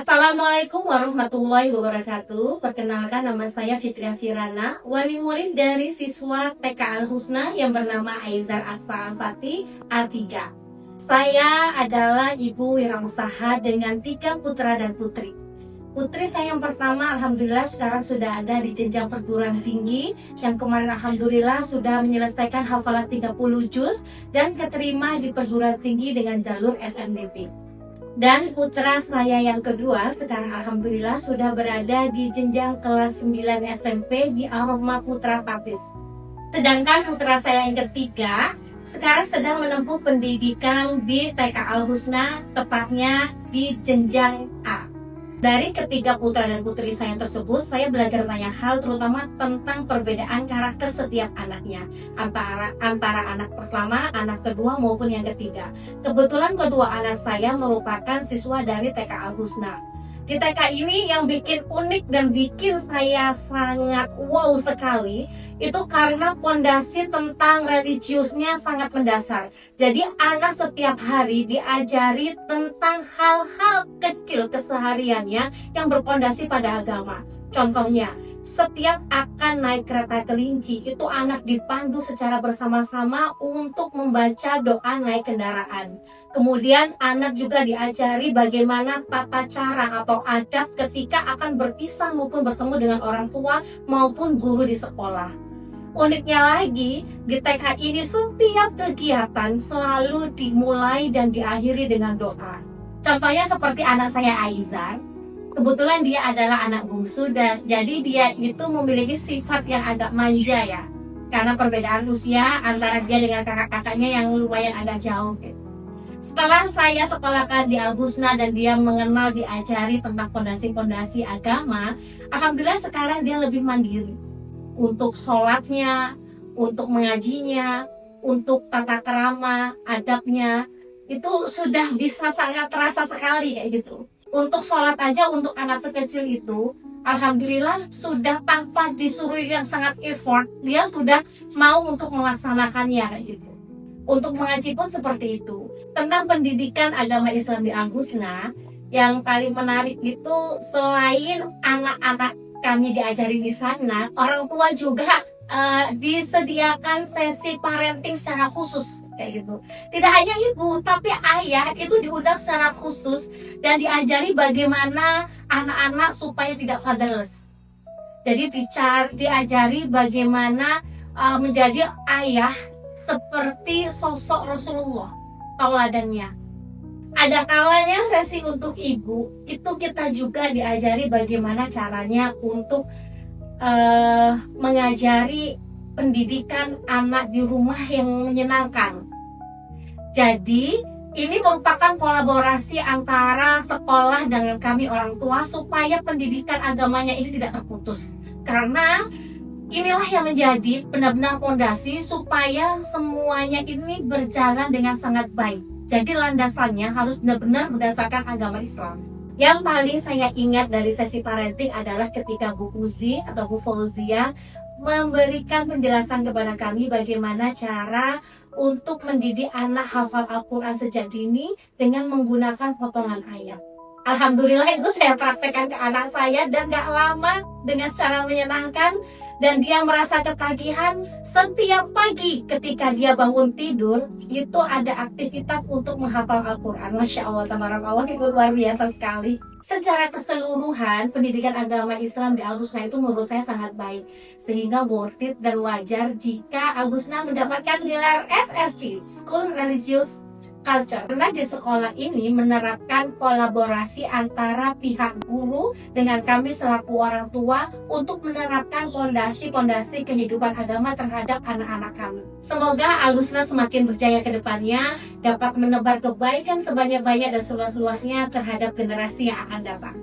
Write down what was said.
Assalamualaikum warahmatullahi wabarakatuh. Perkenalkan, nama saya Fitria Firana, wali murid dari siswa TK Al-Husna yang bernama Aizar Aksa Al-Fatih A3. Saya adalah ibu wirausaha dengan 3 putra dan putri. Putri saya yang pertama alhamdulillah sekarang sudah ada di jenjang perguruan tinggi, yang kemarin alhamdulillah sudah menyelesaikan hafalan 30 juz dan keterima di perguruan tinggi dengan jalur SNBP. Dan putra saya yang kedua sekarang alhamdulillah sudah berada di jenjang kelas 9 SMP di Aroma Putra Tapis. Sedangkan putra saya yang ketiga sekarang sedang menempuh pendidikan di TK Al-Husna, tepatnya di jenjang A. Dari ketiga putra dan putri saya tersebut, saya belajar banyak hal, terutama tentang perbedaan karakter setiap anaknya, antara anak pertama, anak kedua maupun yang ketiga. Kebetulan kedua anak saya merupakan siswa dari TK Al-Husna. Di TK ini yang bikin unik dan bikin saya sangat wow sekali, itu karena pondasi tentang religiusnya sangat mendasar. Jadi anak setiap hari diajari tentang hal-hal kecil kesehariannya yang berpondasi pada agama. Contohnya, setiap akan naik kereta kelinci, itu anak dipandu secara bersama-sama untuk membaca doa naik kendaraan. Kemudian anak juga diajari bagaimana tata cara atau adab ketika akan berpisah maupun bertemu dengan orang tua maupun guru di sekolah. Uniknya lagi, di TK ini setiap kegiatan selalu dimulai dan diakhiri dengan doa. Contohnya seperti anak saya Aizar. Kebetulan dia adalah anak bungsu dan jadi dia itu memiliki sifat yang agak manja ya. Karena perbedaan usia antara dia dengan kakak-kakaknya yang lumayan agak jauh. Setelah saya sekolahkan di Al-Husna dan dia mengenal, diajari tentang fondasi-fondasi agama, alhamdulillah sekarang dia lebih mandiri. Untuk sholatnya, untuk mengajinya, untuk tata kerama, adabnya, itu sudah bisa sangat terasa sekali kayak gitu. Untuk sholat aja untuk anak sekecil itu, alhamdulillah sudah tanpa disuruh yang sangat effort, dia sudah mau untuk melaksanakannya kayak gitu. Untuk mengaji pun seperti itu. Tentang pendidikan agama Islam di Al-Husna, yang paling menarik itu selain anak-anak kami diajari di sana, orang tua juga disediakan sesi parenting secara khusus kayak gitu. Tidak hanya ibu, tapi ayah itu diundang secara khusus dan diajari bagaimana anak-anak supaya tidak fatherless. Jadi diajari bagaimana menjadi ayah seperti sosok Rasulullah, tauladannya. Ada kalanya sesi untuk ibu itu kita juga diajari bagaimana caranya untuk mengajari pendidikan anak di rumah yang menyenangkan. Jadi ini merupakan kolaborasi antara sekolah dengan kami orang tua supaya pendidikan agamanya ini tidak terputus. Karena inilah yang menjadi benar-benar fondasi supaya semuanya ini berjalan dengan sangat baik. Jadi landasannya harus benar-benar berdasarkan agama Islam. Yang paling saya ingat dari sesi parenting adalah ketika Bu Uzi atau Bu Fauzia memberikan penjelasan kepada kami bagaimana cara untuk mendidik anak hafal Al-Quran sejak dini dengan menggunakan potongan ayat. Alhamdulillah itu saya praktekkan ke anak saya dan gak lama dengan cara menyenangkan, dan dia merasa ketagihan setiap pagi ketika dia bangun tidur itu ada aktivitas untuk menghafal Al-Quran. Masya Allah, tabarakallah, itu luar biasa sekali. Secara keseluruhan pendidikan agama Islam di Al-Husna itu menurut saya sangat baik, sehingga worth it dan wajar jika Al-Husna mendapatkan gelar SRC, School Religious Culture. Karena di sekolah ini menerapkan kolaborasi antara pihak guru dengan kami selaku orang tua untuk menerapkan pondasi-pondasi kehidupan agama terhadap anak-anak kami. Semoga Al-Husna semakin berjaya ke depannya, dapat menebar kebaikan sebanyak-banyak dan seluas-luasnya terhadap generasi yang akan datang.